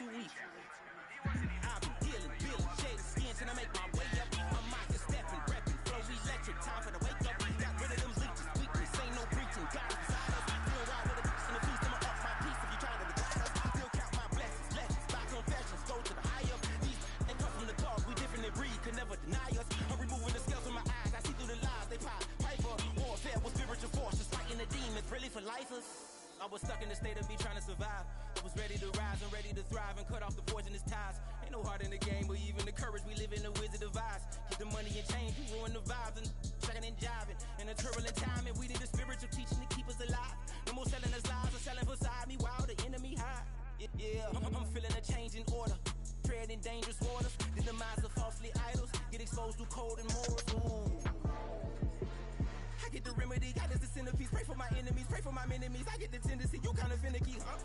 too weak. I've been dealing, shade of skin till I make my way up. My mic is stepping, repping, flow electric, time for the wake up. Got rid of them leeches, weakness, ain't no preaching. God beside us, still ride with a piece in the feast. I'ma up my piece if you try to divide us. Still count my blessings, lessons, by confessions, go to the higher. These they come from the cause, we different in breed, could never deny us. I'm removing the scales from my eyes, I see through the lies, they pop. Piper, warfare with spiritual forces, fighting the demons, really for lifers. I was stuck in the state of me trying to survive. I was ready to rise and ready to thrive and cut off the poisonous ties. Ain't no heart in the game, but even the courage we live in the wizard of eyes. Get the money and change, we ruin the vibes and checking and jiving. In a turbulent time, and we need a spiritual teaching to keep us alive. No more selling us lies or selling beside me while the enemy hide. Yeah, I'm feeling a change in order. Treading dangerous waters, the demise of falsely idols. Get exposed to cold and morals. Ooh. I get the remedy, God is the centerpiece. Pray for my enemies, pray for my enemies. I get the tendency, you kinda finicky, huh?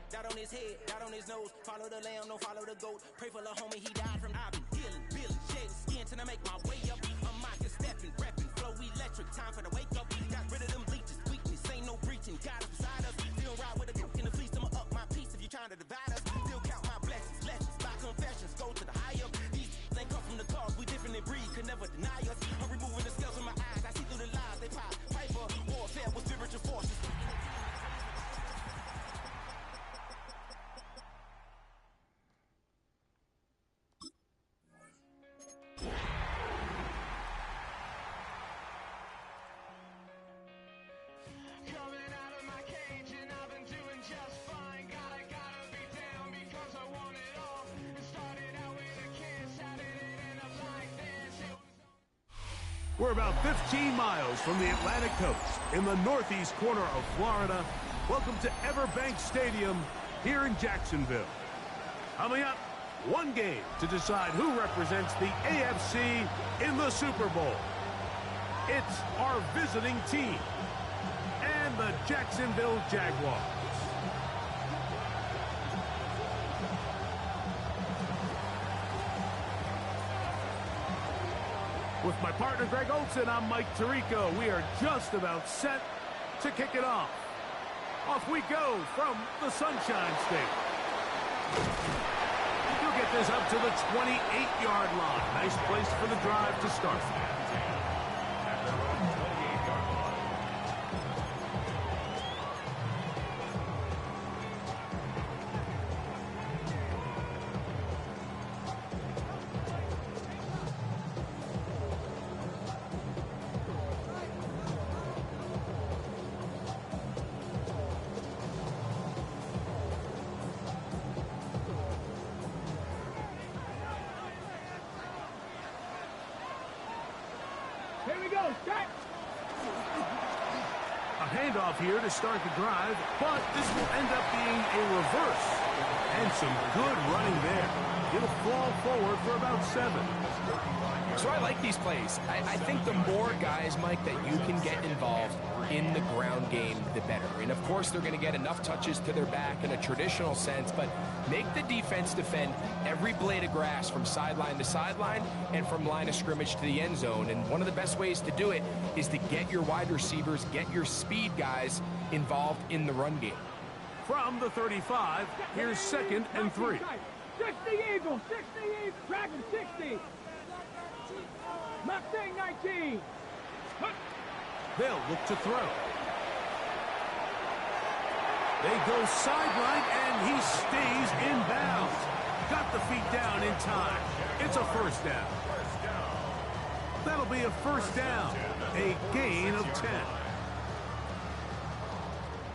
Dot on his head, dot on his nose. Follow the lamb, no follow the goat. Pray for the homie, he died from. I've been dealing, shade skin till I make my way up. I'm mocking, stepping, repping, flow electric. Time for the wake up. Got rid of them leeches, weakness, ain't no breaching. God is beside us. Still ride with a cook in the fleece. I'ma up my piece if you trying to divide us. Still count my blessings, lessons, by confessions, go to the higher. These ain't come from the cause, we different in breed, could never deny us. I'm removing the scales from my eyes, I see through the lies, they pop. Piper, warfare with spiritual forces. We're about 15 miles from the Atlantic coast in the northeast corner of Florida. Welcome to Everbank Stadium here in Jacksonville. Coming up, one game to decide who represents the AFC in the Super Bowl. It's our visiting team and the Jacksonville Jaguars. With my partner, Greg Olson, I'm Mike Tirico. We are just about set to kick it off. Off we go from the Sunshine State. You'll get this up to the 28-yard line. Nice place for the drive to start. Here we go, start! A handoff here to start the drive, but this will end up being a reverse. And some good running there. It'll fall forward for about 7. So I like these plays. I think the more guys, Mike, that you can get involved in the ground game, the better. And of course, they're going to get enough touches to their back in a traditional sense, but make the defense defend every blade of grass from sideline to sideline and from line of scrimmage to the end zone. And one of the best ways to do it is to get your wide receivers, get your speed guys involved in the run game. From the 35, here's 2nd and 3. 60 Eagles, 60 Eagles, Dragon 60. Mustang 19. They'll look to throw. They go sideline, and he stays in bounds. Got the feet down in time. It's a first down. That'll be a first down. A gain of 10.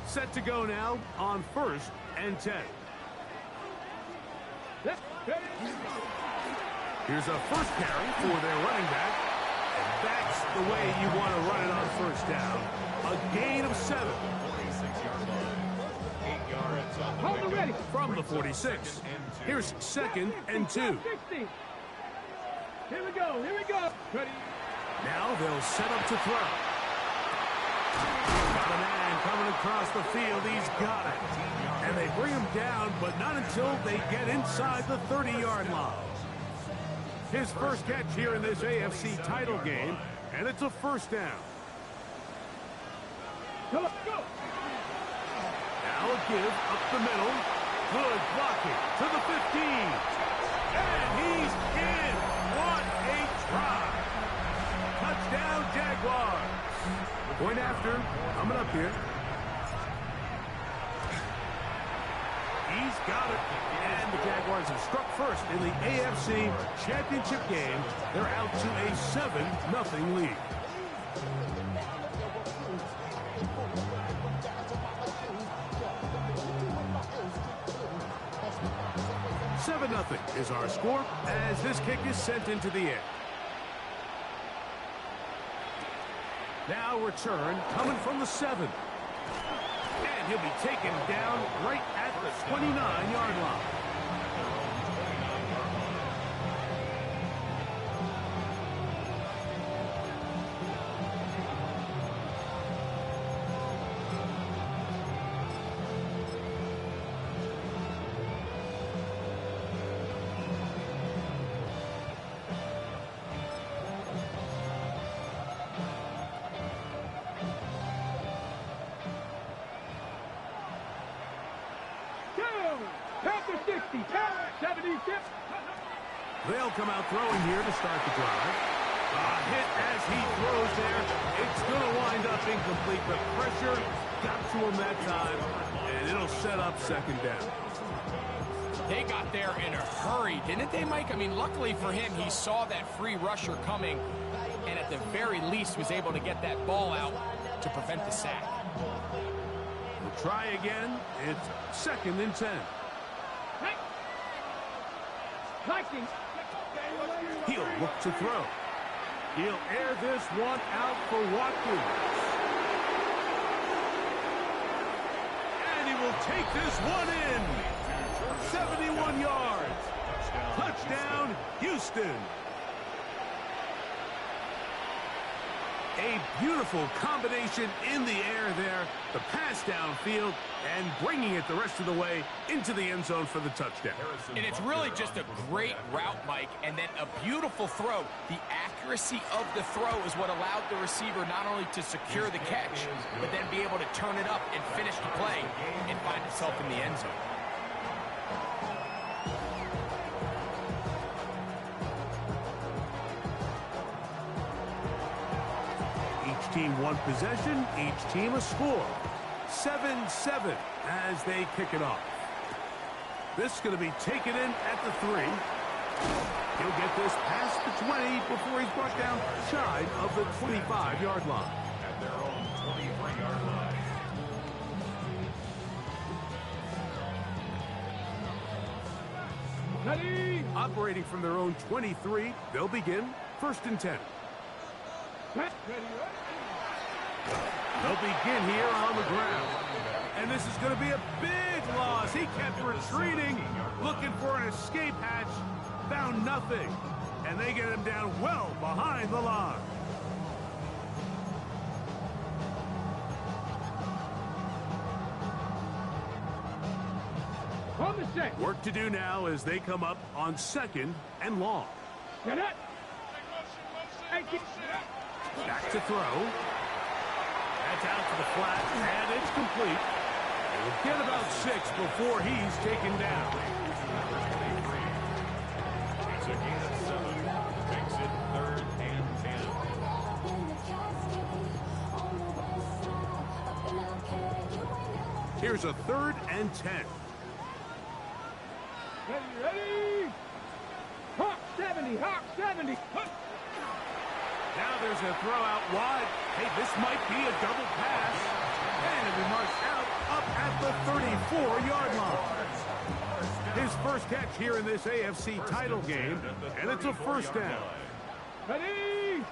Set to go now on 1st and 10. Here's a first carry for their running back. And that's the way you want to run it on first down. A gain of 7. Hold it ready. From the 46, here's 2nd and 2. 60. Here we go, here we go. Ready. Now they'll set up to throw. Got a man coming across the field. He's got it. And they bring him down, but not until they get inside the 30-yard line. His first catch here in this AFC title game, and it's a first down. Come on, go. Now a give up the middle. Good blocking to the 15. And he's in. What a try. Touchdown, Jaguars. Point after. Coming up here. He's got it. And the Jaguars have struck first in the AFC Championship game. They're out to a 7-0 lead. Nothing is our score as this kick is sent into the air. Now return coming from the 7. And he'll be taken down right at the 29-yard line. They'll come out throwing here to start the drive. A hit as he throws there. It's going to wind up incomplete, but pressure got to him that time, and it'll set up second down. They got there in a hurry, didn't they, Mike? I mean, luckily for him, he saw that free rusher coming, and at the very least was able to get that ball out to prevent the sack. We'll try again. It's 2nd and 10. He'll look to throw. He'll air this one out for Watkins. And he will take this one in. 71 yards. Touchdown, Houston. A beautiful combination in the air there. The pass downfield and bringing it the rest of the way into the end zone for the touchdown. And it's really just a great route, Mike, and then a beautiful throw. The accuracy of the throw is what allowed the receiver not only to secure the catch, but then be able to turn it up and finish the play and find himself in the end zone. Team one possession, each team a score. 7-7 as they kick it off. This is going to be taken in at the 3. He'll get this past the 20 before he's brought down shy of the 25-yard line. At their own 23-yard line. Ready? Operating from their own 23, they'll begin 1st and 10. Ready. They'll begin here on the ground. And this is going to be a big loss. He kept retreating, looking for an escape hatch, found nothing. And they get him down well behind the line. On the set. Work to do now as they come up on 2nd and long. Get it. Back to throw. That's out to the flat, and it's complete. He'll get about 6 before he's taken down. It's a gain of 7. Makes it 3rd and 10. Here's a 3rd and 10. Ready. Hawk 70. Now there's a throw out wide. Hey, this might be a double pass. And it'll be marked out up at the 34-yard line. His first catch here in this AFC title game, and it's a 1st down. Ready.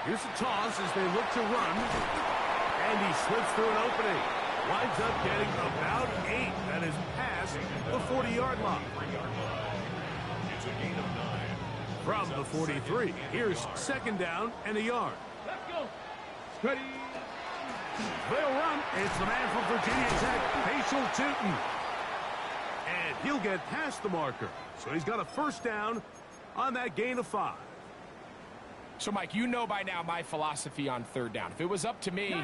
Here's a toss as they look to run. And he slips through an opening. Winds up getting about 8. That is past the 40-yard line. It's a gain of 9. From the 43, here's 2nd down and a yard. Let's go. Ready. They'll run. It's the man from Virginia Tech, Facial Tootin. And he'll get past the marker. So he's got a 1st down on that gain of 5. So, Mike, you know by now my philosophy on third down. If it was up to me,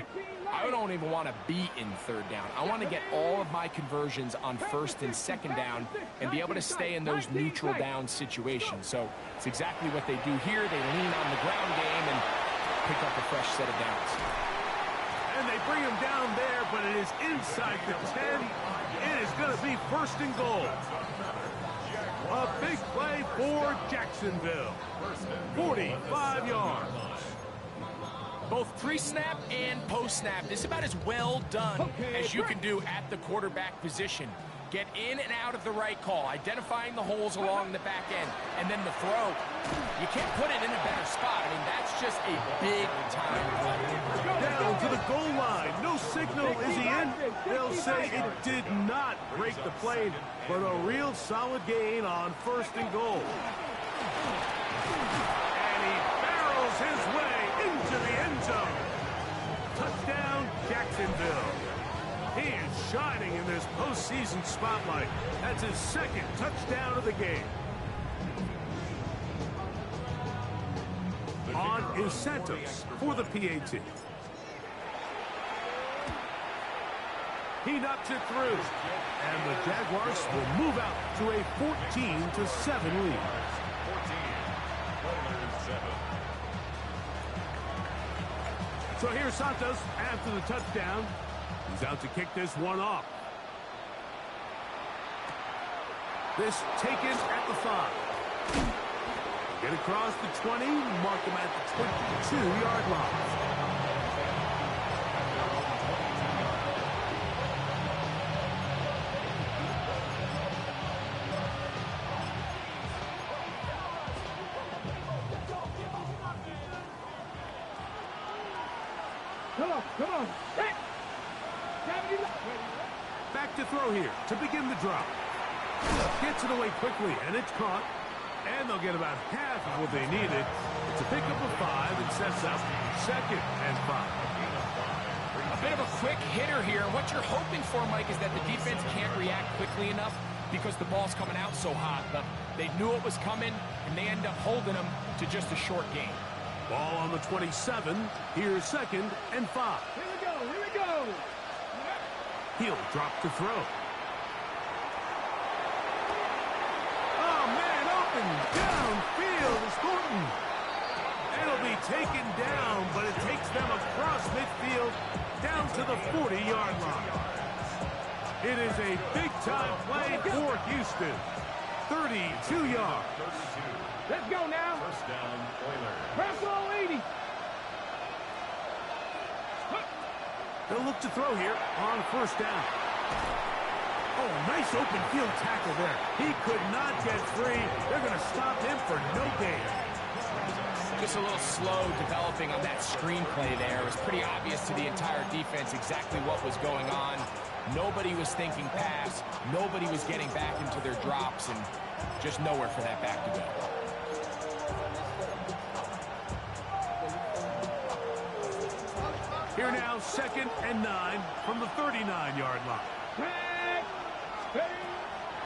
I don't even want to be in third down. I want to get all of my conversions on first and second down and be able to stay in those neutral down situations. So it's exactly what they do here. They lean on the ground game and pick up a fresh set of downs. And they bring him down there, but it is inside the 10. It is going to be first and goal. A big play for Jacksonville. 45 yards. Both pre-snap and post-snap, this is about as well done as you can do at the quarterback position. Get in and out of the right call, identifying the holes along the back end, and then the throw. You can't put it in a better spot. I mean, that's just a big-time play. Down to the goal line. No signal. Is he in? They'll say it did not break the plane, but a real solid gain on first and goal. And he barrels his way into the end zone. Touchdown, Jacksonville. He is shining in this postseason spotlight. That's his second touchdown of the game. On is Santos for the PAT. He knocks it through. And the Jaguars will move out to a 14-7 lead. 14, so here's Santos after the touchdown. He's out to kick this one off. This taken at the 5. Get across the 20, mark him at the 22-yard line. Come on. Back to throw here to begin the drop. Gets it away quickly, and it's caught. And they'll get about half of what they needed to pick up a 5 and sets up 2nd and 5. A bit of a quick hitter here. What you're hoping for, Mike, is that the defense can't react quickly enough because the ball's coming out so hot. But they knew it was coming, and they end up holding them to just a short gain. Ball on the 27. Here's 2nd and 5. Here we go. He'll drop to throw. Oh, man, open downfield is Thornton. It'll be taken down, but it takes them across midfield down to the 40-yard line. It is a big-time play for Houston. 32 yards. Let's go now. First down, Oilers. Press all 80. They'll look to throw here on first down. Oh, nice open field tackle there. He could not get free. They're going to stop him for no gain. Just a little slow developing on that screenplay there. It was pretty obvious to the entire defense exactly what was going on. Nobody was thinking pass. Nobody was getting back into their drops, and just nowhere for that back to go. Here now, 2nd and 9 from the 39-yard line.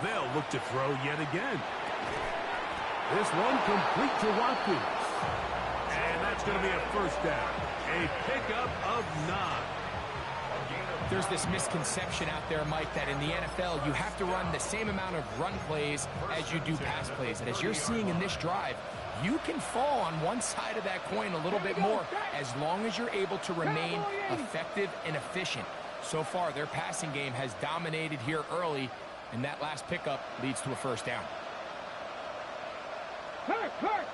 They'll look to throw yet again. This one complete to Watkins. And that's going to be a first down. A pickup of 9. There's this misconception out there, Mike, that in the NFL, you have to run the same amount of run plays as you do pass plays. And as you're seeing in this drive, you can fall on one side of that coin a little bit more as long as you're able to remain effective and efficient. So far, their passing game has dominated here early, and that last pickup leads to a first down. Hurt.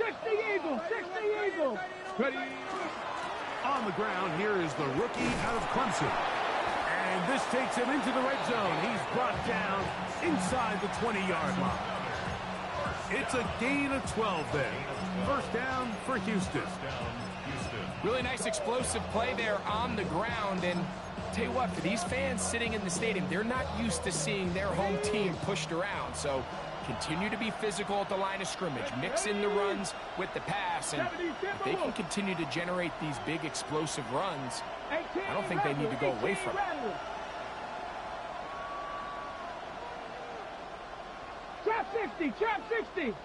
Six the Eagle. Ready. On the ground, here is the rookie out of Clemson. And this takes him into the red zone. He's brought down inside the 20-yard line. It's a gain of 12 then. First down for Houston. Really nice explosive play there on the ground. And tell you what, for these fans sitting in the stadium, they're not used to seeing their home team pushed around. So continue to be physical at the line of scrimmage. Mix in the runs with the pass. And if they can continue to generate these big explosive runs, I don't think they need to go away from it. 60, Chop 60. Let's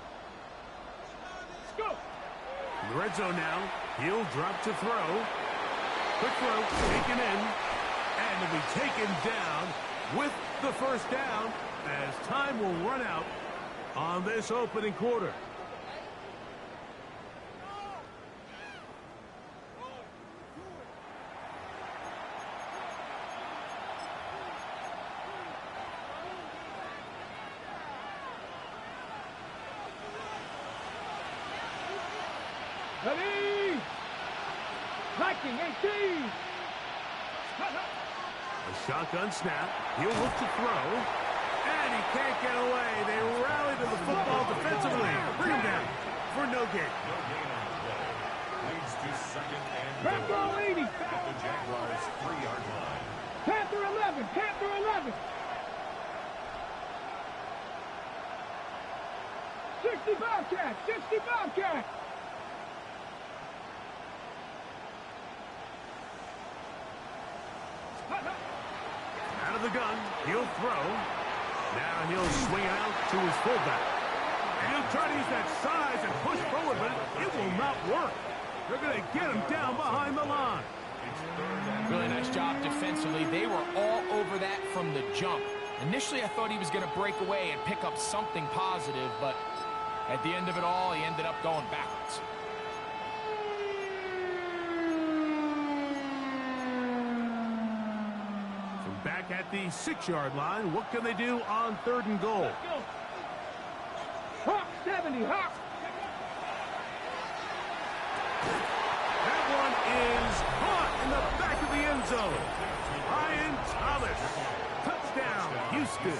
go. In the red zone now. He'll drop to throw. Quick throw, taken in. And will be taken down with the first down as time will run out on this opening quarter. Ready? Liking 18. A shotgun snap. He'll look to throw. And he can't get away. They rally to the football defensively. Bring him down for no gain. No gain on the play. Leads to second and Panther goal. 80. At the Jaguars' 3-yard line. Panther 11. Panther 11. 60 Bobcat. 60 Bobcat. Out of the gun. He'll throw. Now he'll swing it out to his fullback. And he'll try to use that size and push forward, but it will not work. They're going to get him down behind the line. Really nice job defensively. They were all over that from the jump. Initially, I thought he was going to break away and pick up something positive, but at the end of it all, he ended up going backwards. From back at the 6-yard line, what can they do on 3rd and goal? Let's go. Hawk 70. Hawk. That one is caught in the back of the end zone. Ryan Thomas. Touchdown, Houston.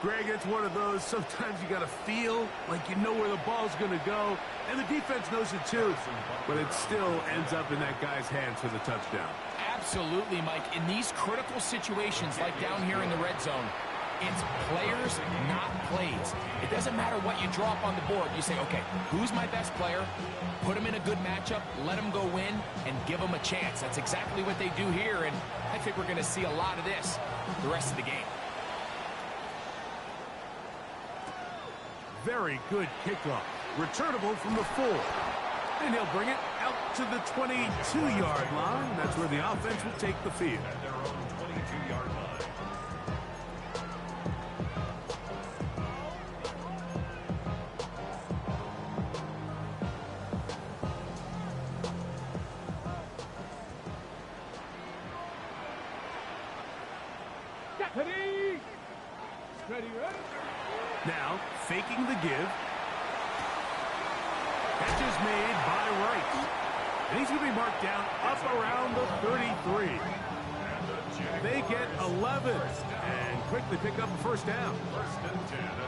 Greg, it's one of those, sometimes you got to feel like you know where the ball's going to go, and the defense knows it too, but it still ends up in that guy's hands for the touchdown. Absolutely, Mike. In these critical situations, like down here in the red zone, it's players, not plays. It doesn't matter what you draw up on the board. You say, okay, who's my best player? Put him in a good matchup, let him go win, and give him a chance. That's exactly what they do here, and I think we're going to see a lot of this the rest of the game. Very good kickoff. Returnable from the 4. And he'll bring it out to the 22-yard line. That's where the offense will take the field. At their own 22-yard line. Ready. Ready, ready. Now, faking the give. Catch is made by Wright. And he's going to be marked down up around the 33. They get 11 and quickly pick up a first down.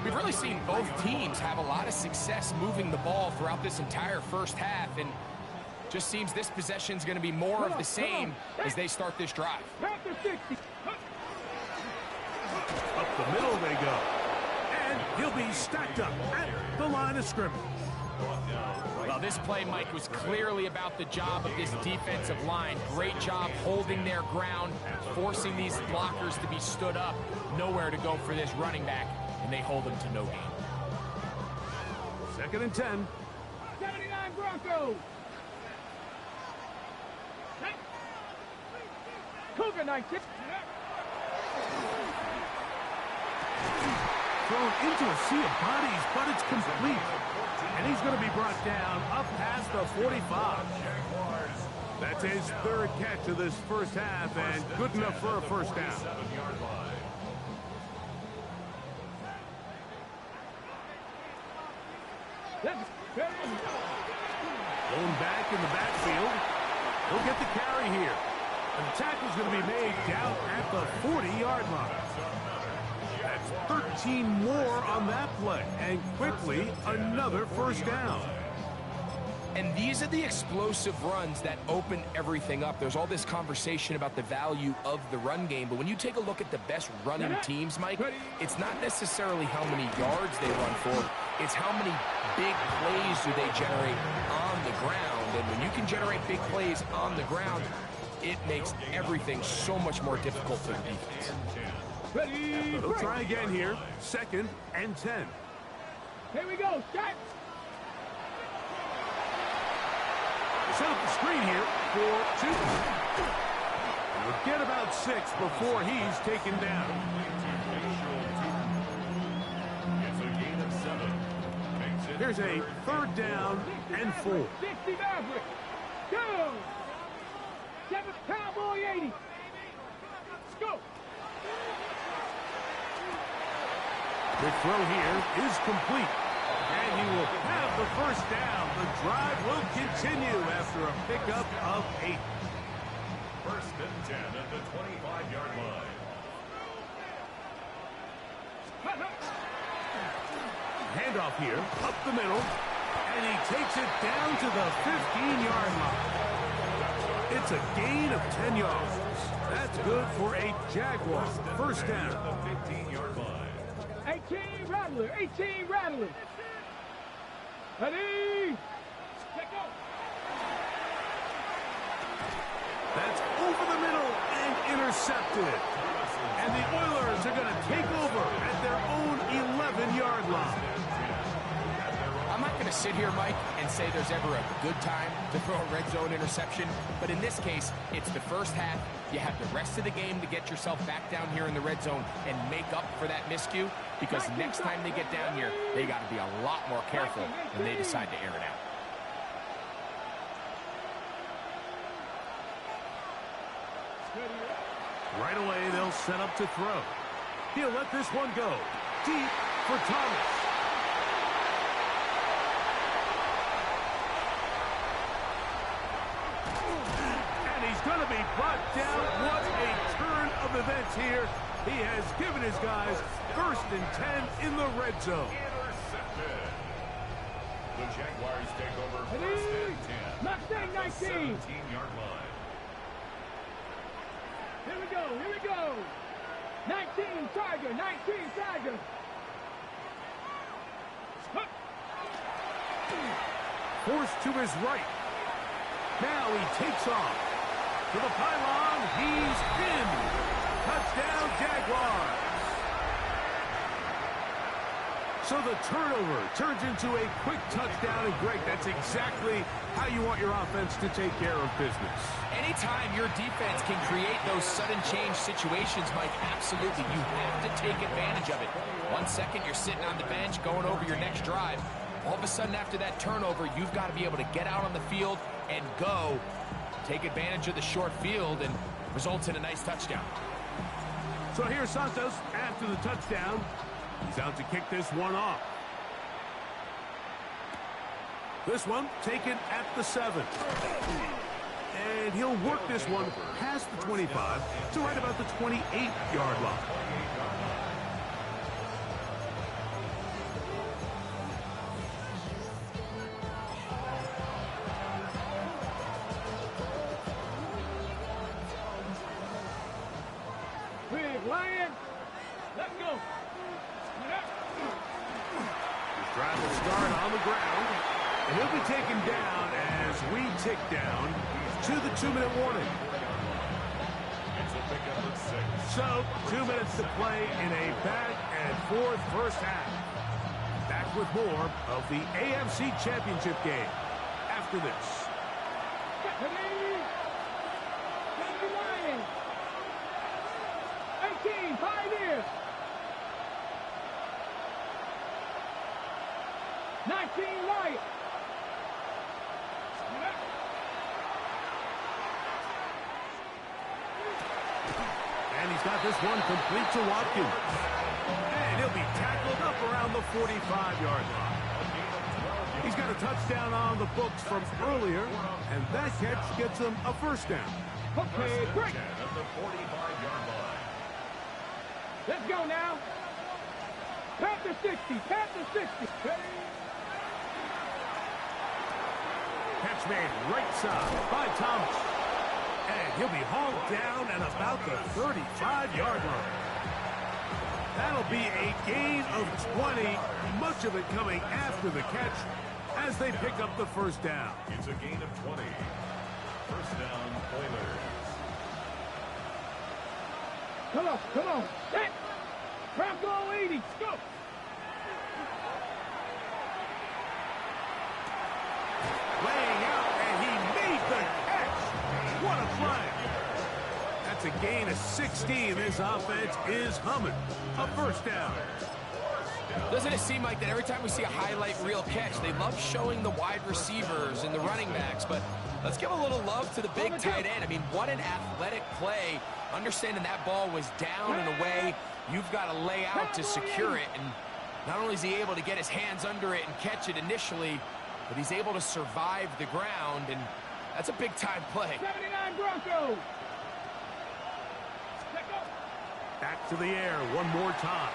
We've really seen both teams have a lot of success moving the ball throughout this entire first half, and just seems this possession is going to be more of the same as they start this drive. Panther 60. Up the middle they go. And he'll be stacked up at the line of scrimmage. Well, this play, Mike, was clearly about the job of this defensive line. Great job holding their ground, forcing these blockers to be stood up. Nowhere to go for this running back, and they hold him to no gain. 2nd and 10. 79 Broncos. Cougar 19. Thrown into a sea of bodies, but it's complete. And he's going to be brought down up past the 45. That's his 3rd catch of this first half, and good enough for a first down. Going back in the backfield. He'll get the carry here. And the tackle's going to be made down at the 40-yard line. That's 13 more on that play. And quickly, another first down. And these are the explosive runs that open everything up. There's all this conversation about the value of the run game, but when you take a look at the best running teams, Mike, it's not necessarily how many yards they run for, it's how many big plays do they generate on the ground. And when you can generate big plays on the ground, it makes everything so much more difficult for the defense. Ready, They'll try again here. 2nd and 10. Here we go, shot. Set up the screen here for 2. We'll get about 6 before he's taken down. It's a gain of 7. Makes it Here's a 3rd down and 4. 60 Maverick. Go. 7 Cowboy 80. Let's go. The throw here is complete. And he will have the 1st down. The drive will continue after a pickup of 8. 1st and 10 at the 25-yard line. Handoff here, up the middle, and he takes it down to the 15-yard line. It's a gain of 10 yards. That's good for a Jaguar 1st down. The 15-yard line. 18 Rattler, 18 Rattler. Ready, let go. That's over the middle and intercepted. And the Oilers are going to take over at their own 11-yard line. I'm not going to sit here, Mike, and say there's ever a good time to throw a red zone interception, but in this case, it's the first half. You have the rest of the game to get yourself back down here in the red zone and make up for that miscue, because next time they get down here, they got to be a lot more careful when they decide to air it out. Right away, they'll set up to throw. He'll let this one go. Deep for Thomas. And he's going to be brought down. What a turn of events here. He has given his guys 1st and 10 in the red zone. Intercepted. The Jaguars take over 1st Ready, and 10. Mustang 19. 17-yard line. Here we go, here we go. 19 Tiger, 19 Tiger. Forced to his right. Now he takes off. To the pylon, he's in. Touchdown, Jaguars. So the turnover turns into a quick touchdown, and Greg, that's exactly how you want your offense to take care of business. Anytime your defense can create those sudden change situations, Mike, absolutely, you have to take advantage of it. 1 second, you're sitting on the bench, going over your next drive. All of a sudden, after that turnover, you've got to be able to get out on the field and go. Take advantage of the short field, and results in a nice touchdown. So here's Santos after the touchdown. He's out to kick this one off. This one taken at the 7. And he'll work this one past the 25 to right about the 28-yard line. Big Lion, let's go. His drive will start on the ground, and he'll be taken down as we tick down to the 2-minute warning. It's a pickup of 6. So, 2 minutes to play in a back-and-forth first half. Back with more of the AFC Championship game after this. Ready, Big Lion. 18 Pioneer. 19 Lion. And he's got this one complete to Watkins. And he'll be tackled up around the 45-yard line. He's got a touchdown on the books from earlier, and that catch gets him a first down. Okay, great. At the 45-yard line. Let's go now. Panther 60, Panther 60. Ready? Catch made right side by Thomas. And he'll be hauled down at about the 35-yard line. That'll be a gain of 20, much of it coming after the catch as they pick up the first down. It's a gain of 20. First down, Oilers. Come on, come on. Set. Bronco 80. Go. Laying out, and he made the catch. What a play. That's a gain of 16. This offense is humming. A first down. Doesn't it seem like that every time we see a highlight reel catch, they love showing the wide receivers and the running backs, but let's give a little love to the big tight end. I mean, what an athletic play. Understanding that ball was down and away, you've got to lay out to secure it, and not only is he able to get his hands under it and catch it initially, but he's able to survive the ground, and that's a big-time play. 79 Broncos. Back to the air one more time.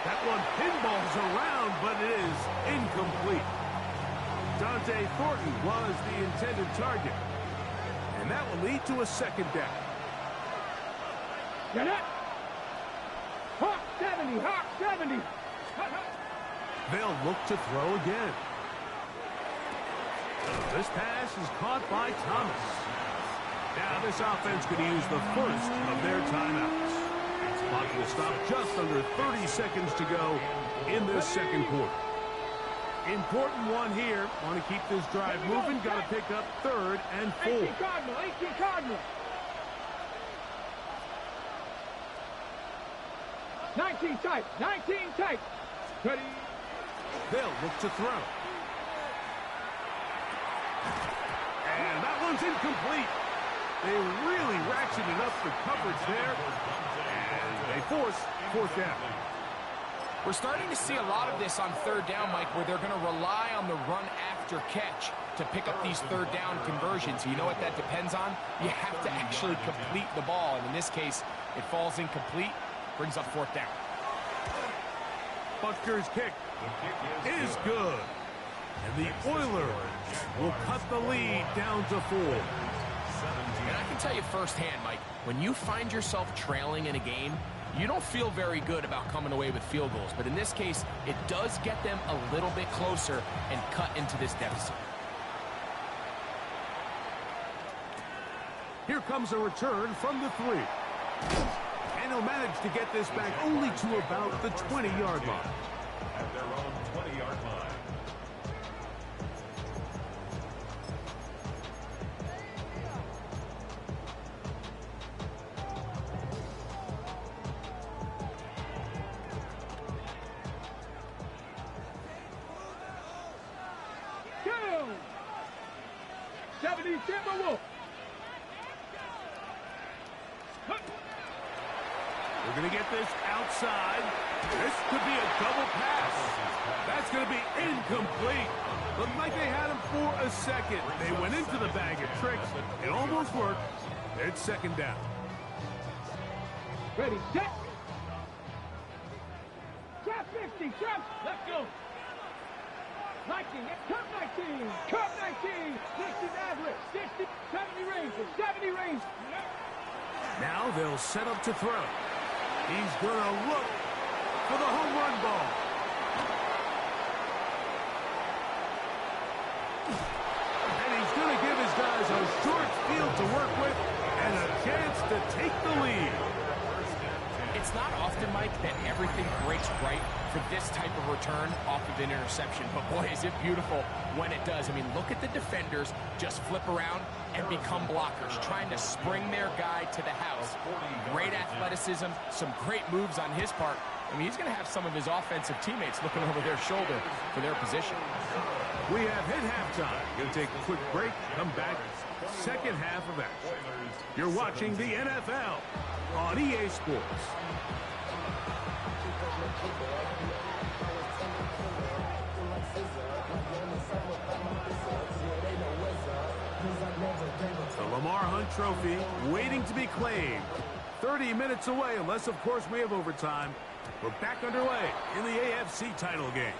That one pinballs around, but it is incomplete. Dante Thornton was the intended target. And that will lead to a second down. Get it. Hawk 70, Hawk 70. They'll look to throw again. This pass is caught by Thomas. Now this offense could use the first of their timeouts. Clock will stop just under 30 seconds to go in this second quarter. Important one here. Want to keep this drive moving. Got to pick up 3rd and 4. 18 Cardinal, 18 Cardinal. 19 tight, 19 tight. Ready. They'll look to throw. And that one's incomplete. They really ratcheted up the coverage there. And they force 4th down. We're starting to see a lot of this on 3rd down, Mike, where they're going to rely on the run after catch to pick up these 3rd down conversions. You know what that depends on? You have to actually complete the ball. And in this case, it falls incomplete, brings up 4th down. Butker's kick is good. And the Oilers will cut the lead down to 4. And I can tell you firsthand, Mike, when you find yourself trailing in a game, you don't feel very good about coming away with field goals. But in this case, it does get them a little bit closer and cut into this deficit. Here comes a return from the 3. And he'll manage to get this back only to about the 20-yard line. At their own 20-yard line. Go. 70 Timberwolves. We're going to get this outside. This could be a double pass. That's going to be incomplete. Looked like they had him for a second. They went into the bag of tricks. It almost worked. It's 2nd down. Ready, set. Trap 50, trap. Let's go. 19, Cup 19, Cup 19. 60 Nazareth, 60, 70 Rangers, 70 Rangers. Now they'll set up to throw. He's going to look for the home run ball. And he's going to give his guys a short field to work with and a chance to take the lead. It's not often, Mike, that everything breaks right for this type of return off of an interception. But, boy, is it beautiful when it does. I mean, look at the defenders just flip around and become blockers, trying to spring their guy to the house. Great athleticism, some great moves on his part. I mean, he's going to have some of his offensive teammates looking over their shoulder for their position. We have hit halftime. Going to take a quick break, come back, second half of action. You're watching the NFL on EA Sports. The Lamar Hunt Trophy waiting to be claimed. 30 minutes away, unless, of course, we have overtime. We're back underway in the AFC title game.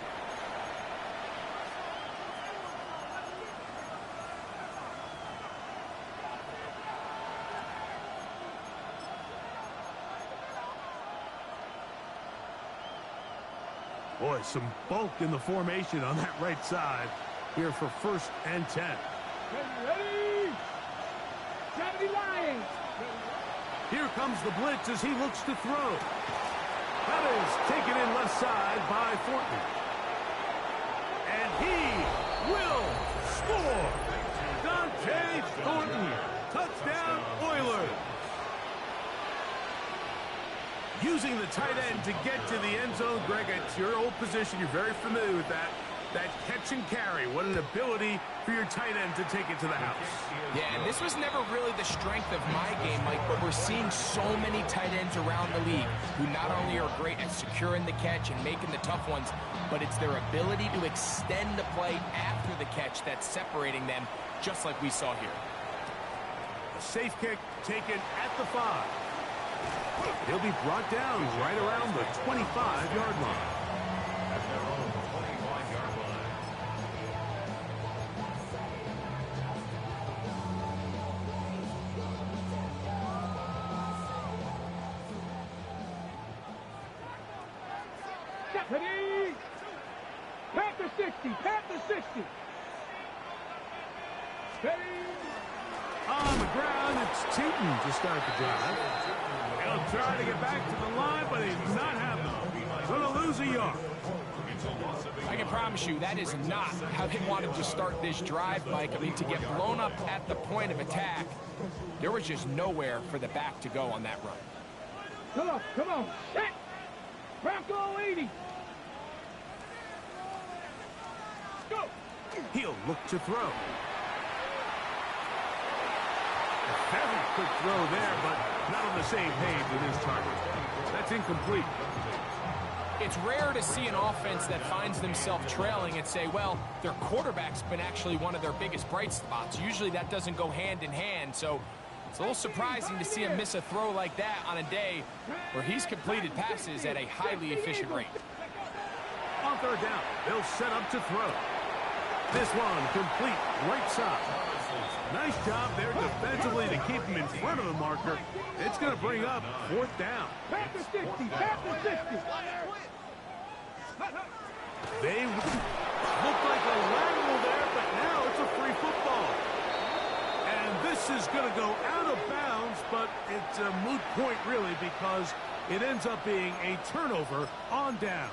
Boy, some bulk in the formation on that right side here for 1st and 10. Ready, ready. 70 Lions. Here comes the blitz as he looks to throw. That is taken in left side by Thornton. And he will score. Dante Thornton. Touchdown, Oilers. Using the tight end to get to the end zone. Greg, it's your old position. You're very familiar with that. That catch and carry. What an ability for your tight end to take it to the house. Yeah, and this was never really the strength of my game, Mike, but we're seeing so many tight ends around the league who not only are great at securing the catch and making the tough ones, but it's their ability to extend the play after the catch that's separating them, just like we saw here. A safe kick taken at the 5. He'll be brought down right around the 25-yard line. At their own 25-yard line. Ready? Panther 60. Panther 60. Ready? On the ground, it's Tootin to start the drive. He'll try to get back to the line, but he's not having it. Going to lose a yard. I can promise you that is not how they wanted to start this drive, Mike. I mean, to get blown up at the point of attack, there was just nowhere for the back to go on that run. Come on, come on. Set. Bronco 80. Go. He'll look to throw. A very quick throw there, but not on the same page with his target. That's incomplete. It's rare to see an offense that finds themselves trailing and say, well, their quarterback's been actually one of their biggest bright spots. Usually that doesn't go hand in hand, so it's a little surprising to see him miss a throw like that on a day where he's completed passes at a highly efficient rate. On third down, they'll set up to throw. This one complete right side. Nice job there defensively to keep him in front of the marker. It's going to bring up 4th down. Panther 60. Panther 60. They look like a lateral there, but now it's a free football. And this is going to go out of bounds, but it's a moot point really because it ends up being a turnover on downs.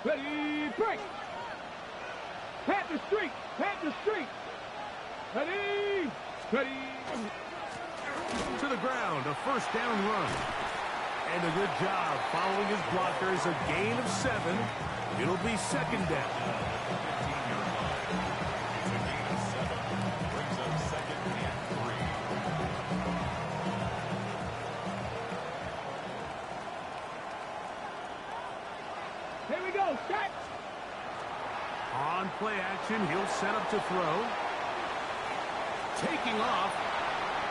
Ready, break. Panther Street. Panther Street. Ready. Ready. To the ground, a 1st down run. And a good job following his blockers, a gain of 7. It'll be 2nd down. Brings up 2nd and 3. Here we go. Shot. On play action, he'll set up to throw. Taking off.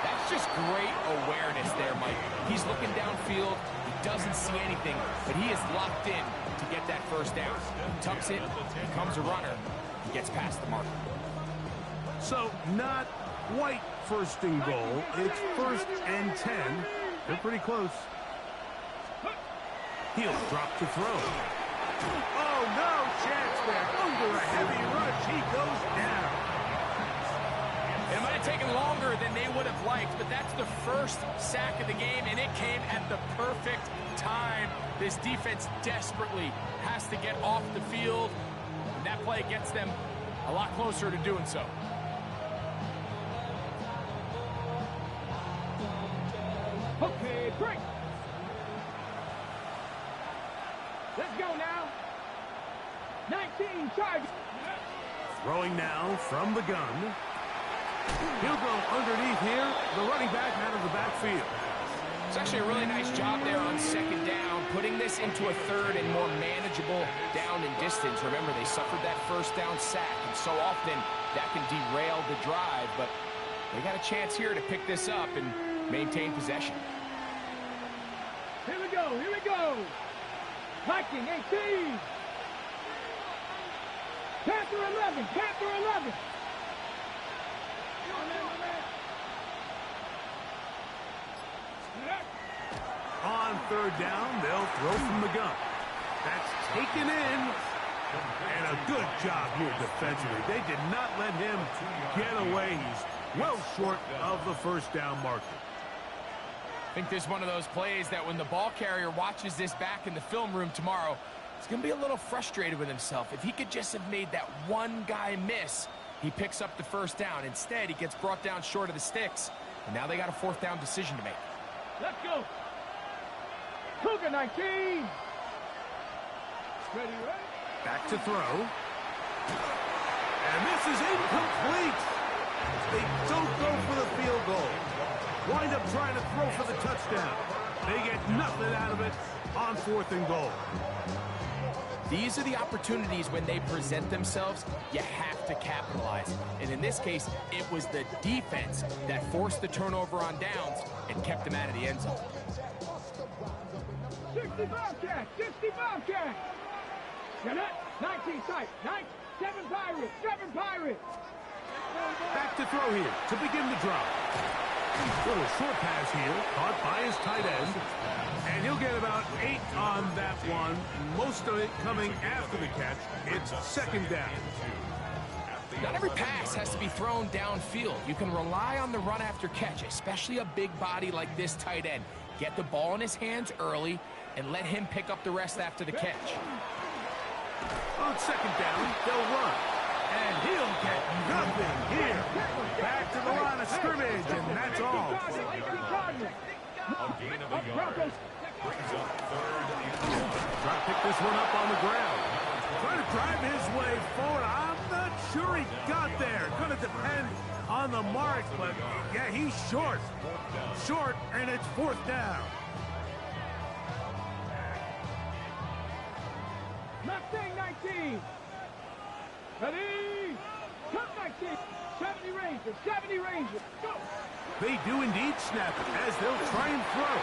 That's just great awareness there, Mike. He's looking downfield. He doesn't see anything, but he is locked in to get that 1st down. Tucks it, becomes a runner. He gets past the marker. So not quite 1st and goal. It's 1st and 10. They're pretty close. He'll drop to throw. Oh, no chance there. Under a heavy rush, he goes down. It might have taken longer than they would have liked, but that's the 1st sack of the game, and it came at the perfect time. This defense desperately has to get off the field, and that play gets them a lot closer to doing so. Okay, break. Let's go now. 19 charges. Throwing now from the gun. He'll go underneath here. The running back out of the backfield. It's actually a really nice job there on 2nd down, putting this into a 3rd and more manageable down and distance. Remember, they suffered that 1st down sack, and so often that can derail the drive, but they got a chance here to pick this up and maintain possession. Here we go. Here we go. Viking 18. Panther 11. Panther 11. On 3rd down, they'll throw from the gun. That's taken in And a good job here defensively. They did not let him get away. He's well short of the first down marker. I think this is one of those plays that when the ball carrier watches this back in the film room tomorrow, he's going to be a little frustrated with himself. If he could just have made that one guy miss, he picks up the first down. Instead, he gets brought down short of the sticks, and now they got a fourth down decision to make. Let's go. Cougar 19. Ready, ready. Back to throw. And this is incomplete. They don't go for the field goal. Wind up trying to throw for the touchdown. They get nothing out of it on 4th and goal. These are the opportunities when they present themselves, you have to capitalize. And in this case, it was the defense that forced the turnover on downs and kept them out of the end zone. 60 Bobcat, 60 Bobcat. Get it? 19 tight, 7 Pirates, 7 Pirates. Back to throw here to begin the drive. Little short pass here, caught by his tight end. And he'll get about 8 on that one. Most of it coming after the catch. It's 2nd down. Not every pass has to be thrown downfield. You can rely on the run after catch, especially a big body like this tight end. Get the ball in his hands early and let him pick up the rest after the catch. On 2nd down, they'll run. And he'll get nothing here. Back to the line of scrimmage, and that's all. A gain of a yard. Brings up 3rd and 1. Try to pick this one up on the ground. Trying to drive his way forward. I'm not sure he got there. Going to depend on the mark, but yeah, he's short. Short, and it's 4th down. Mustang 19. Ready? Cup 19. 70 Rangers, 70 Rangers. Go. They do indeed snap it as they'll try and throw.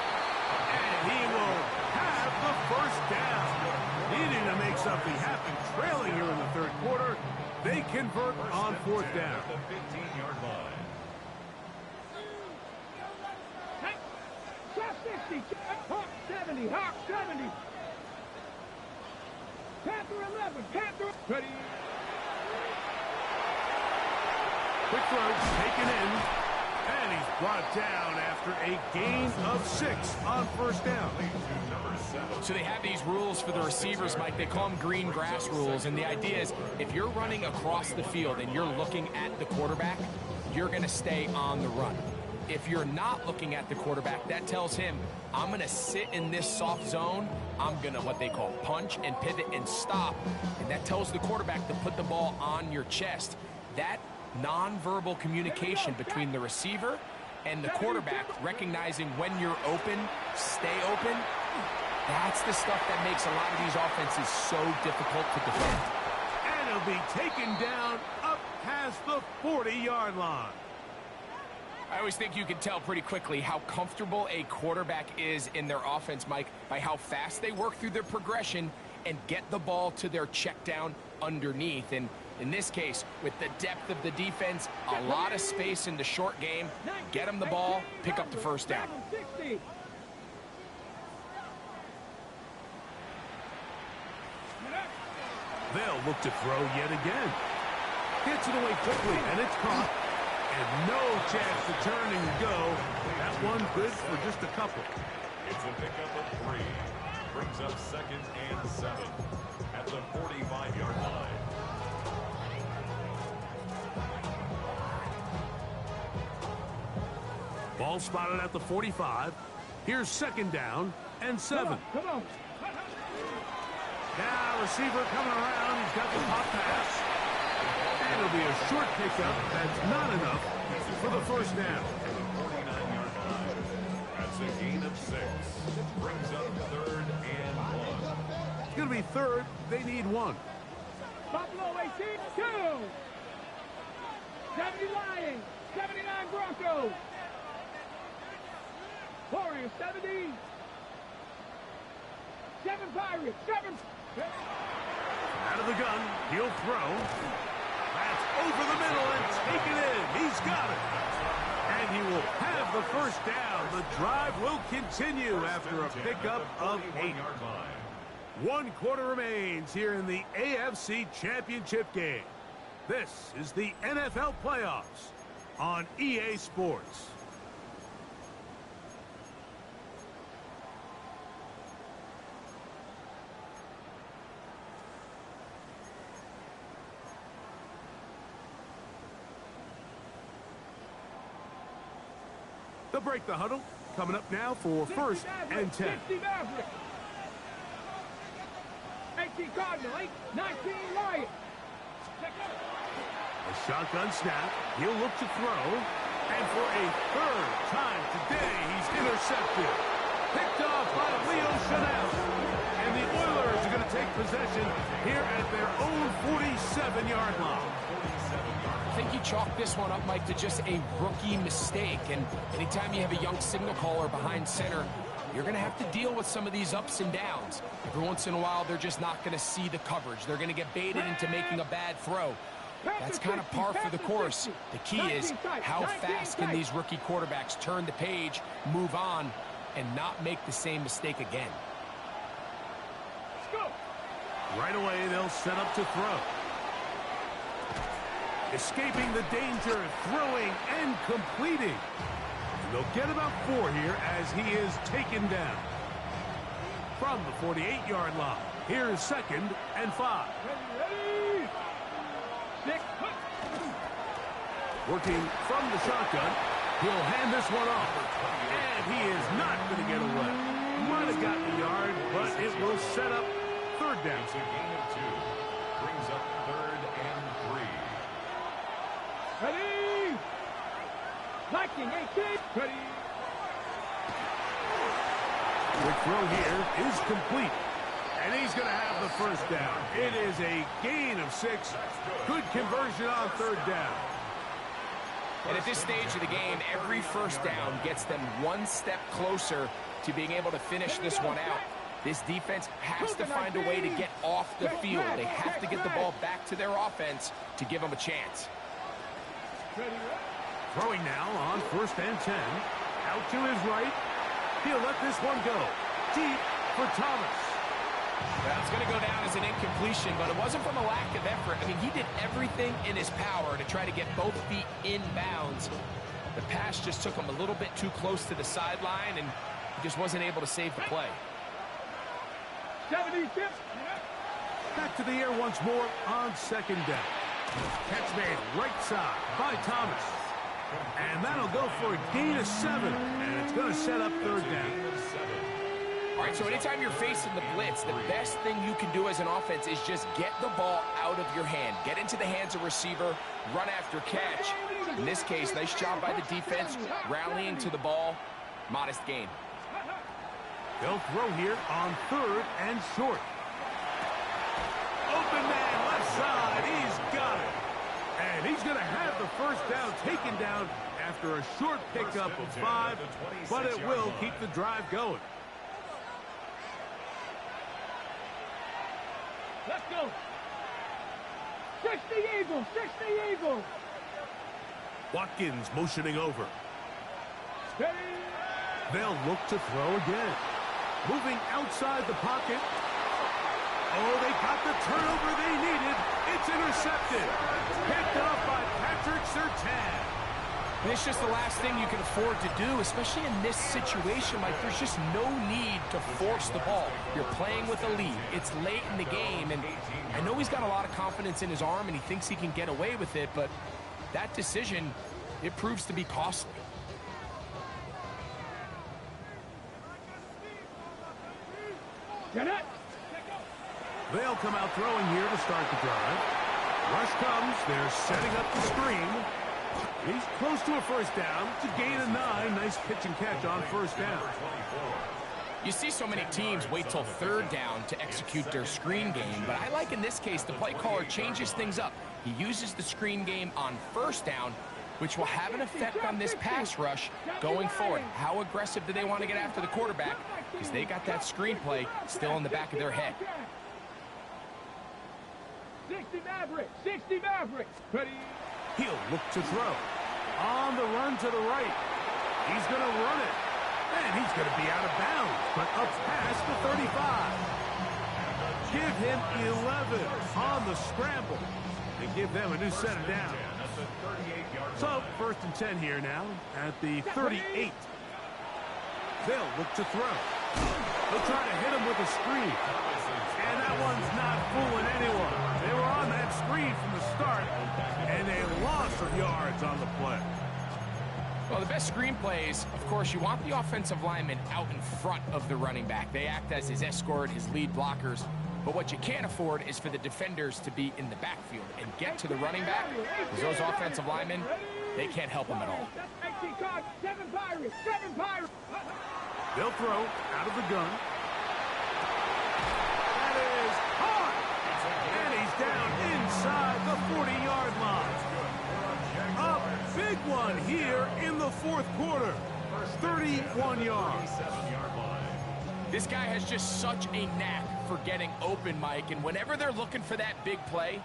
And he will have the first down. Needing to make something happen. Trailing here in the 3rd quarter. They convert on 4th down. The 15-yard line. Hey. Shot 60. Hawk 70. Hawk 70. Panther 11. Panther. Ready? Quick throw, taken in, and he's brought down after a gain of 6 on 1st down. So they have these rules for the receivers, Mike. They call them green grass rules, and the idea is if you're running across the field and you're looking at the quarterback, you're going to stay on the run. If you're not looking at the quarterback, that tells him, I'm going to sit in this soft zone. I'm going to what they call punch and pivot and stop, and that tells the quarterback to put the ball on your chest. That nonverbal communication between the receiver and the quarterback, recognizing when you're open, stay open, that's the stuff that makes a lot of these offenses so difficult to defend. And he'll be taken down up past the 40-yard line. I always think you can tell pretty quickly how comfortable a quarterback is in their offense, Mike, by how fast they work through their progression and get the ball to their check down underneath. And in this case, with the depth of the defense, a lot of space in the short game, get them the ball, pick up the first down. They'll look to throw yet again. Gets it away quickly, and it's caught. And no chance to turn and go. That one good for just a couple. It's a pickup of 3. Brings up 2nd and 7 at the 45-yard line. Ball spotted at the 45. Here's 2nd down and 7. Come on. Now receiver coming around. He's got the pop pass. And it'll be a short pickup. That's not enough for the first down. 49-yard line. That's a gain of 6. Brings up 3rd and 1. It's going to be 3rd. They need 1. Buffalo 18, 2. 70 Lions, 79 Broncos. Warriors 70. 7 Pirates, 7. Out of the gun, he'll throw. That's over the middle and taken in. He's got it. And he will have the first down. The drive will continue after a pickup of 8. One quarter remains here in the AFC Championship game. This is the NFL playoffs on EA Sports. They'll break the huddle. Coming up now for first and 10. 60 Maverick. 18 Cardinal, 19 Lions. A shotgun snap. He'll look to throw. And for a third time today, he's intercepted. Picked off by Leo Chanel. And the Oilers are going to take possession here at their own 47-yard line. I think you chalk this one up, Mike, to just a rookie mistake. And anytime you have a young signal caller behind center, you're going to have to deal with some of these ups and downs. Every once in a while, they're just not going to see the coverage. They're going to get baited into making a bad throw. That's kind of par for the course. The key is how fast can these rookie quarterbacks turn the page, move on, and not make the same mistake again. Right away, they'll set up to throw. Escaping the danger, throwing and completing. And they'll get about 4 here as he is taken down. From the 48-yard line, here's second and 5. Working from the shotgun, he'll hand this one off. And he is not going to get away. Might have gotten a yard, but it will set up third down. It's a gain of 2. Brings up third and 3. Ready! Liking 18. Ready! Quick throw here is complete. And he's going to have the first down. It is a gain of 6. Good conversion on third down. And at this stage of the game, every first down gets them one step closer to being able to finish this one out. This defense has to find a way to get off the field. They have to get the ball back to their offense to give them a chance. Throwing now on first and 10. Out to his right. He'll let this one go. Deep for Thomas. That's going to go down as an incompletion, but it wasn't from a lack of effort. I mean, he did everything in his power to try to get both feet in bounds. The pass just took him a little bit too close to the sideline, and he just wasn't able to save the play. 76. Back to the air once more on second down. Catch made right side by Thomas. And that'll go for a gain of 7. And it's going to set up third down. All right, so anytime you're facing the blitz, the best thing you can do as an offense is just get the ball out of your hand. Get into the hands of receiver, run after catch. In this case, nice job by the defense, rallying to the ball. Modest gain. They'll throw here on third and short. Open man, left side. He's got it. And he's going to have the first down taken down after a short pickup of 5, but it will keep the drive going. Let's go. 60 Eagles, 60 Eagles. Watkins motioning over. Ready? They'll look to throw again. Moving outside the pocket. Oh, they got the turnover they needed. It's intercepted. Picked up by Patrick Surtain. And it's just the last thing you can afford to do, especially in this situation. Like, there's just no need to force the ball. You're playing with a lead. It's late in the game, and I know he's got a lot of confidence in his arm, and he thinks he can get away with it, but that decision, it proves to be costly. Get it. They'll come out throwing here to start the drive. Rush comes. They're setting up the screen. He's close to a first down. To gain a 9. Nice pitch and catch on first down. You see so many teams wait till third down to execute their screen game, but I like in this case the play caller changes things up. He uses the screen game on first down, which will have an effect on this pass rush going forward. How aggressive do they want to get after the quarterback? Because they got that screen play still in the back of their head. 60 Maverick, 60 Maverick. Ready? He'll look to throw. On the run to the right. He's going to run it. And he's going to be out of bounds, but up past the 35. give him 11 on the scramble and give them a new set of downs. So, 1st and 10 here now at the 38. They'll look to throw. They'll try to hit him with a screen. And that one's not fooling anyone. They were on that screen from the start, and a loss of yards on the play. Well, the best screen plays, of course, you want the offensive lineman out in front of the running back. They act as his escort, his lead blockers. But what you can't afford is for the defenders to be in the backfield and get to the running back, because those offensive linemen, they can't help them at all. They'll throw out of the gun. That is hard. And he's down inside the 40-yard line. A big one here in the 4th quarter. 31 yards. This guy has just such a knack for getting open, Mike, and whenever they're looking for that big play,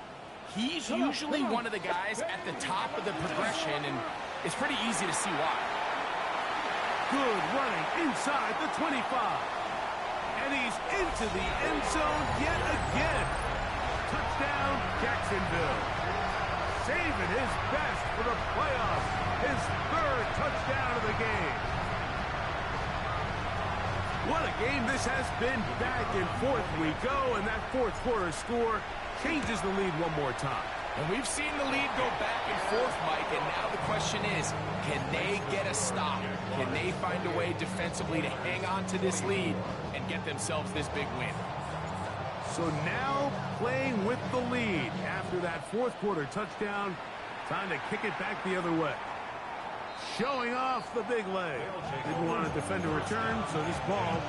he's usually one of the guys at the top of the progression, and it's pretty easy to see why. Good running inside the 25. And he's into the end zone yet again. Touchdown, Jacksonville. Saving his best for the playoffs. His 3rd touchdown of the game. What a game this has been. Back and forth we go, and that 4th quarter score changes the lead one more time. And we've seen the lead go back and forth, Mike, and now the question is, can they get a stop? Can they find a way defensively to hang on to this lead and get themselves this big win? So now playing with the lead after that 4th quarter touchdown, time to kick it back the other way. Showing off the big leg. Didn't want to defend a return, so this ball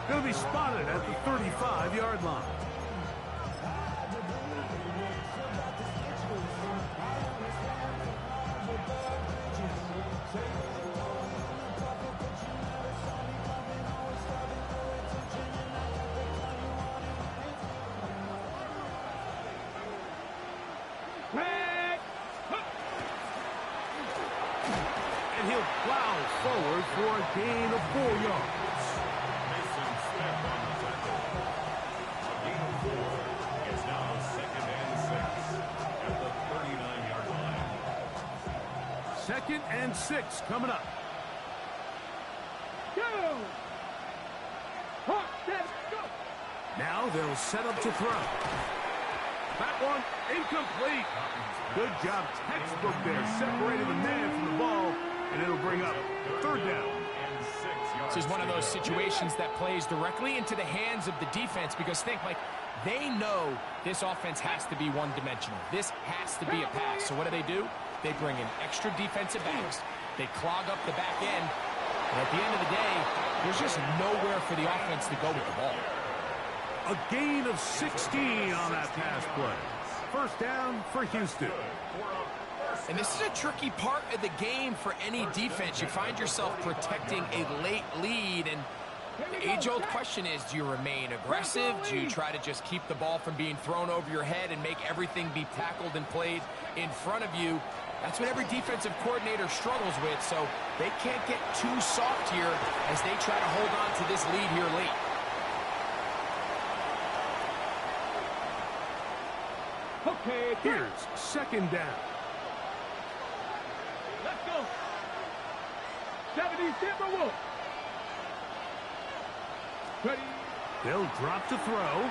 going to be spotted at the 35-yard line. And he'll plow forward for a gain of 4 yards. Mason Smith on the tackle. A gain of 4. It's now 2nd and 6 at the 39-yard line. 2nd and 6 coming up. Go! Hawk, set, go! Now they'll set up to throw. That one incomplete. Good job, textbook there, separating the man from the ball, and it'll bring up 3rd down. This is one of those situations that plays directly into the hands of the defense, because think, like, they know this offense has to be one-dimensional. This has to be a pass. So what do? They bring in extra defensive backs. They clog up the back end. And at the end of the day, there's just nowhere for the offense to go with the ball. A gain of 16 on that pass play. 1st down for Houston. And this is a tricky part of the game for any defense. You find yourself protecting a late lead, and the age-old question is, do you remain aggressive? Do you try to just keep the ball from being thrown over your head and make everything be tackled and played in front of you? That's what every defensive coordinator struggles with, so they can't get too soft here as they try to hold on to this lead here late. Okay, Here's 2nd down. let's go. 70 Timberwolves. Ready. They'll drop to throw.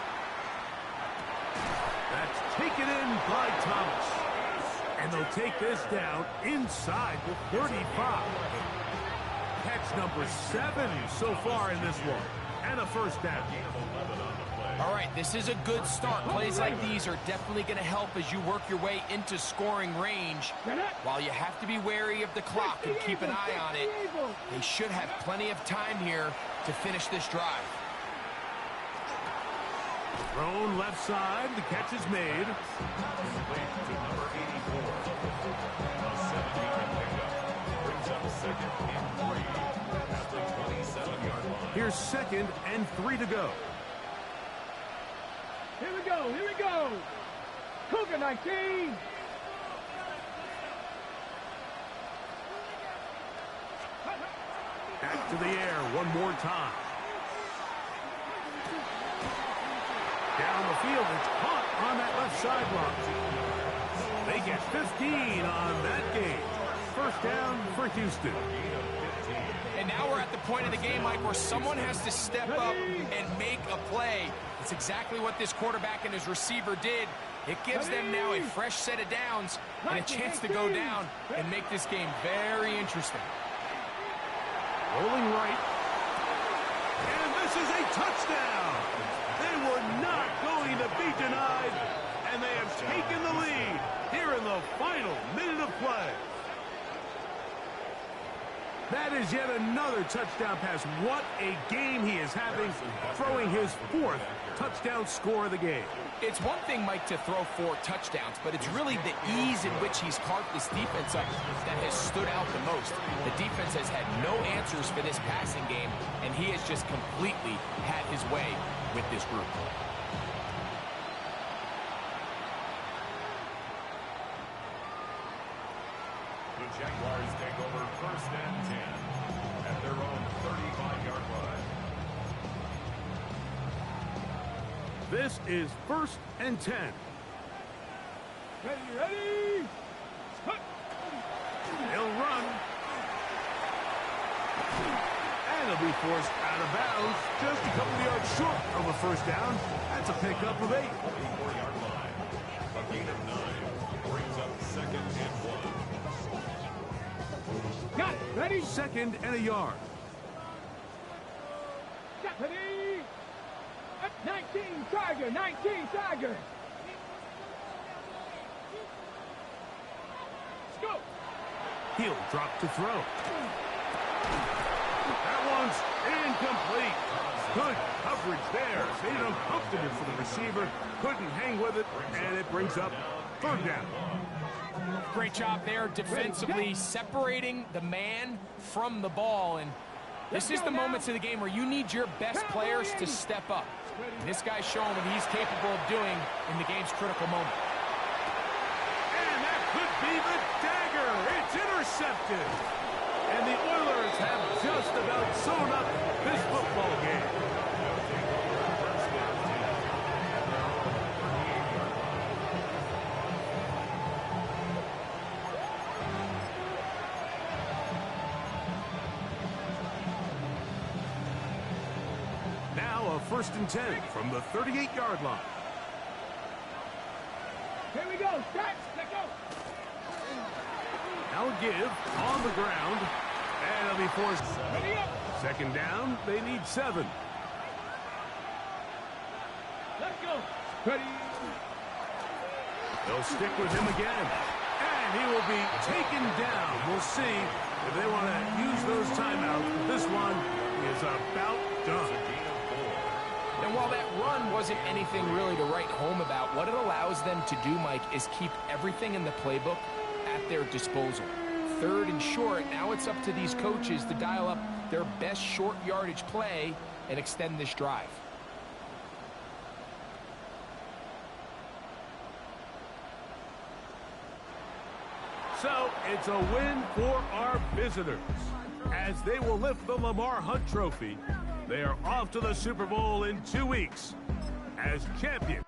That's taken in by Thomas. And they'll take this down inside the 35. Catch number 7 so far in this one. And a 1st down. All right, this is a good start. Plays like these are definitely going to help as you work your way into scoring range. While you have to be wary of the clock and keep an eye on it, they should have plenty of time here to finish this drive. Thrown left side. The catch is made. Complete to number 84. A 7-yard pickup. Brings up 2nd and 3 at the 27-yard line. Here's 2nd and 3 to go. Here we go, here we go. Cougar 19. Back to the air one more time. Down the field, it's caught on that left sideline. They get 15 on that game. First down for Houston. And now we're at the point of the game, Mike, where someone has to step up and make a play. It's exactly what this quarterback and his receiver did. It gives them now a fresh set of downs and a chance to go down and make this game very interesting. Rolling right. And this is a touchdown. They were not going to be denied, and they have taken the lead here in the final minute of play. That is yet another touchdown pass. What a game he is having, throwing his 4th touchdown score of the game. It's one thing, Mike, to throw 4 touchdowns, but it's really the ease in which he's carved this defense up that has stood out the most. The defense has had no answers for this passing game, and he has just completely had his way with this group. The Jaguars take over 1st and 10 at their own 35-yard line. This is 1st and 10. Ready? He'll run. And he'll be forced out of bounds. Just a couple of yards short of a first down. That's a pickup of 8. 24-yard line. A gain of 9 brings up 2nd and 1. Got it. Ready? 2nd and a yard. Ready? 19 Tiger. 19 Tiger. Let's go. He'll drop to throw. That one's incomplete. Good coverage there. Made it uncomfortable for the receiver. Couldn't hang with it, and it brings up 3rd down. Great job there defensively, separating the man from the ball. And this is the moments of the game where you need your best players to step up. And this guy's showing what he's capable of doing in the game's critical moment. And that could be the dagger. It's intercepted. And the Oilers have just about sewn up this football game. Now a 1st and 10 from the 38-yard line. Here we go. Start. Let's go. Now a give on the ground. And it'll be forced. Ready up. 2nd down. They need 7. Let's go. Ready. They'll stick with him again. And he will be taken down. We'll see if they want to use those timeouts. This one is about done. And while that run wasn't anything really to write home about, what it allows them to do, Mike, is keep everything in the playbook at their disposal. 3rd and short, now it's up to these coaches to dial up their best short yardage play and extend this drive. So it's a win for our visitors as they will lift the Lamar Hunt Trophy. They are off to the Super Bowl in 2 weeks as champions.